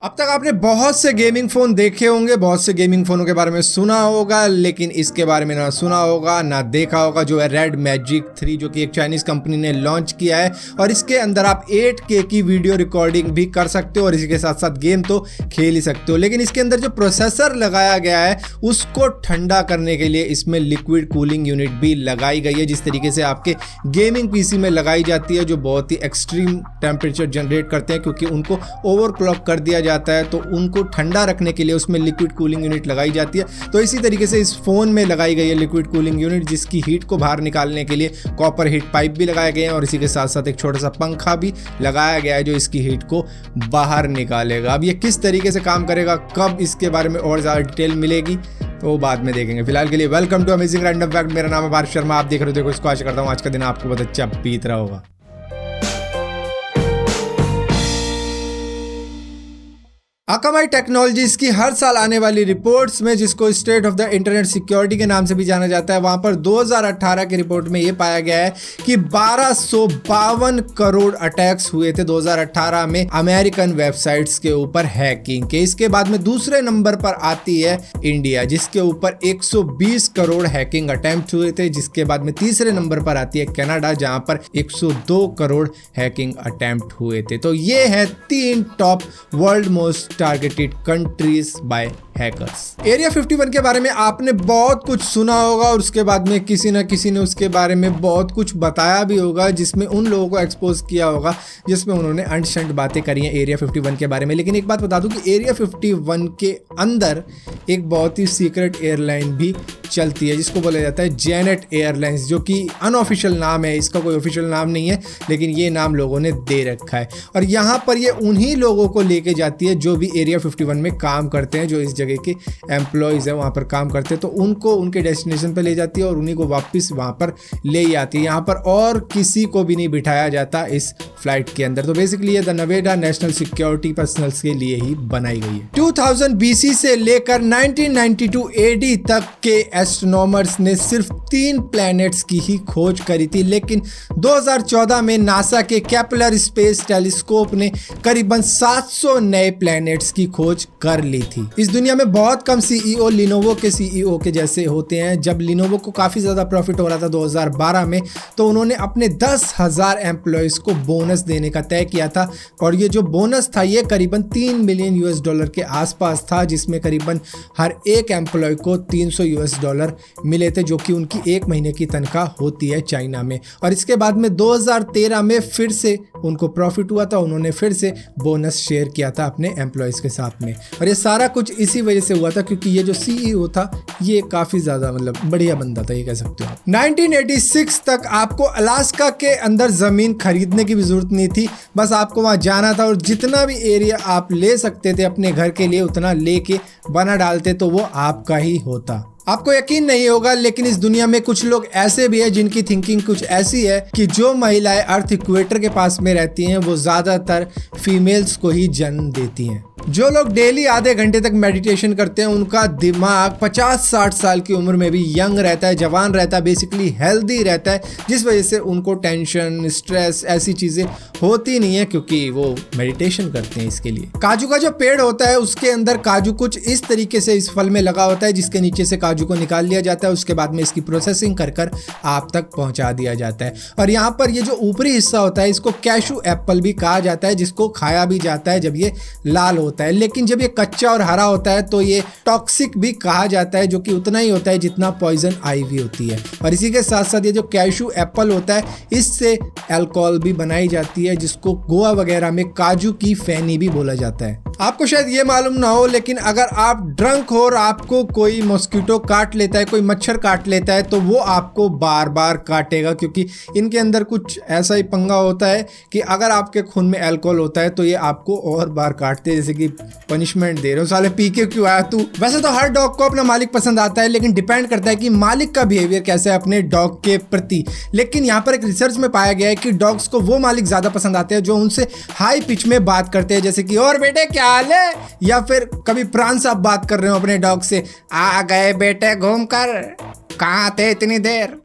अब तक आपने बहुत से गेमिंग फ़ोन देखे होंगे, बहुत से गेमिंग फ़ोनों के बारे में सुना होगा, लेकिन इसके बारे में ना सुना होगा ना देखा होगा, जो है रेड मैजिक 3, जो कि एक चाइनीज़ कंपनी ने लॉन्च किया है। और इसके अंदर आप 8K की वीडियो रिकॉर्डिंग भी कर सकते हो और इसी के साथ साथ गेम तो खेल ही सकते हो। लेकिन इसके अंदर जो प्रोसेसर लगाया गया है उसको ठंडा करने के लिए इसमें लिक्विड कूलिंग यूनिट भी लगाई गई है, जिस तरीके से आपके गेमिंग पीसी में लगाई जाती है, जो बहुत ही एक्सट्रीम टेम्परेचर जनरेट करते हैं, क्योंकि उनको ओवरक्लॉक कर दिया जाता है, तो उनको ठंडा रखने के लिए उसमें लिक्विड कूलिंग यूनिट लगाई जाती है। तो इसी तरीके से इस फोन में लगाई गई है लिक्विड कूलिंग यूनिट, जिसकी हीट को बाहर निकालने के लिए कॉपर हीट पाइप भी लगाए गए हैं और इसी के साथ साथ एक छोटा सा पंखा भी लगाया गया है जो इसकी हीट को बाहर निकालेगा। अब ये किस तरीके से काम करेगा, कब इसके बारे में और ज़्यादा डिटेल मिलेगी तो बाद में देखेंगे। फिलहाल के लिए welcome to amazing random fact. मेरा नाम है भारत शर्मा, आप देख रहे हो देखो इसको। आशा करता हूँ आज का दिन आपको बहुत अच्छा बीत रहा होगा। अकामाई टेक्नोलॉजीज की हर साल आने वाली रिपोर्ट्स में, जिसको state of the internet security के नाम से भी जाना जाता है, वहां पर 2018 की रिपोर्ट में यह पाया गया है कि 1252 करोड़ अटैक्स हुए थे 2018 में अमेरिकन वेबसाइट्स के ऊपर हैकिंग के। इसके बाद में दूसरे नंबर पर आती है इंडिया, जिसके ऊपर 120 करोड़ हैकिंग अटेम्प्ट हुए थे। जिसके बाद में तीसरे नंबर पर आती है कनाडा, जहां पर 102 करोड़ हैकिंग अटेम्प्ट हुए थे। तो ये है 3 top world most targeted countries by hackers. Area 51 के बारे में आपने बहुत कुछ सुना होगा और उसके बाद में किसी न किसी ने उसके बारे में बहुत कुछ बताया भी होगा, जिसमें उन लोगों को एक्सपोज किया होगा जिसमें उन्होंने अनशंट बातें करी हैं एरिया 51 के बारे में। लेकिन एक बात बता दूं कि एरिया 51 के अंदर एक बहुत ही सीक्रेट एयरलाइन भी चलती है, जिसको बोला जाता है जेनेट एयरलाइंस, जो कि अनऑफिशियल नाम है, इसका कोई ऑफिशियल नाम नहीं है, लेकिन ये नाम लोगों ने दे रखा है। और यहाँ पर ये उन्हीं लोगों को लेके जाती है जो भी एरिया 51 में काम करते हैं, जो इस जगह के एम्प्लॉयज़ हैं वहाँ पर काम करते हैं, तो उनको उनके डेस्टिनेशन पर ले जाती है और उन्हीं को वापस वहाँ पर ले ही आती है। यहाँ पर और किसी को भी नहीं बिठाया जाता इस फ्लाइट के अंदर। तो बेसिकली ये the Nevada national security personnels के लिए ही बनाई गई है। 2000 BC से लेकर 1992 AD तक के एस्ट्रोनॉमर्स ने सिर्फ 3 प्लैनेट्स की ही खोज करी थी, लेकिन 2014 में नासा के केपलर स्पेस टेलीस्कोप ने करीबन 700 नए प्लैनेट्स की खोज कर ली थी। इस दुनिया में बहुत कम CEO लिनोवो के CEO के जैसे होते हैं। जब लिनोवो को काफ़ी ज़्यादा प्रॉफिट हो रहा था 2012 में, तो उन्होंने अपने 10,000 एम्प्लॉयज़ को बोनस देने का तय किया था। और ये जो बोनस था ये करीबन $3 मिलियन के आसपास था, जिसमें करीबन हर एक एम्प्लॉय को $300 मिले थे, जो कि उनकी 1 महीने की तनख्वाह होती है चाइना में। और इसके बाद में 2013 में फिर से उनको प्रॉफिट हुआ था, उन्होंने फिर से बोनस शेयर किया था अपने एम्प्लॉयज़ के साथ में। और ये सारा कुछ इसी वजह से हुआ था क्योंकि ये जो CEO था ये काफ़ी ज़्यादा बढ़िया बंदा था, ये कह सकते हो आप। 1986 तक आपको अलास्का के अंदर ज़मीन खरीदने की भी ज़रूरत नहीं थी, बस आपको वहाँ जाना था और जितना भी एरिया आप ले सकते थे अपने घर के लिए उतना लेके बना डालते तो वो आपका ही होता। आपको यकीन नहीं होगा, लेकिन इस दुनिया में कुछ लोग ऐसे भी हैं जिनकी थिंकिंग कुछ ऐसी है कि जो महिलाएं अर्थ इक्वेटर के पास में रहती हैं वो ज़्यादातर फीमेल्स को ही जन्म देती हैं। जो लोग डेली आधे घंटे तक मेडिटेशन करते हैं उनका दिमाग 50-60 साल की उम्र में भी यंग रहता है, जवान रहता है, बेसिकली हेल्दी रहता है, जिस वजह से उनको टेंशन, स्ट्रेस ऐसी चीज़ें होती नहीं है क्योंकि वो मेडिटेशन करते हैं इसके लिए। काजू का जो पेड़ होता है उसके अंदर काजू कुछ इस तरीके से इस फल में लगा होता है, जिसके नीचे से काजू को निकाल लिया जाता है, उसके बाद में इसकी प्रोसेसिंग कर कर आप तक पहुंचा दिया जाता है। और यहाँ पर ये जो ऊपरी हिस्सा होता है इसको कैशू एप्पल भी कहा जाता है, जिसको खाया भी जाता है जब ये लाल होता है। लेकिन जब ये कच्चा और हरा होता है तो ये टॉक्सिक भी कहा जाता है, जो कि उतना ही होता है जितना पॉइजन आइवी होती है। और इसी के साथ साथ ये जो कैशू एप्पल होता है इससे अल्कोहल भी बनाई जाती है, जिसको गोवा वगैरह में काजू की फैनी भी बोला जाता है। आपको शायद ये मालूम ना हो, लेकिन अगर आप ड्रंक हो और आपको कोई मॉस्किटो काट लेता है, कोई मच्छर काट लेता है, तो वो आपको बार बार काटेगा, क्योंकि इनके अंदर कुछ ऐसा ही पंगा होता है कि अगर आपके खून में अल्कोहल होता है तो ये आपको और बार काटते हैं, जैसे कि पनिशमेंट दे रहे हो, साले पी के क्यों आया तू। वैसे तो हर डॉग को अपना मालिक पसंद आता है, लेकिन डिपेंड करता है कि मालिक का बिहेवियर कैसा है अपने डॉग के प्रति। लेकिन यहाँ पर एक रिसर्च में पाया गया है कि डॉग्स को वो मालिक ज़्यादा पसंद आते हैं जो उनसे हाई पिच में बात करते हैं, जैसे कि और बेटे क्या हाल है, या फिर कभी प्राण साहब बात कर रहे हो अपने डॉग से, आ गए बेटे घूम कर, कहाँ थे इतनी देर।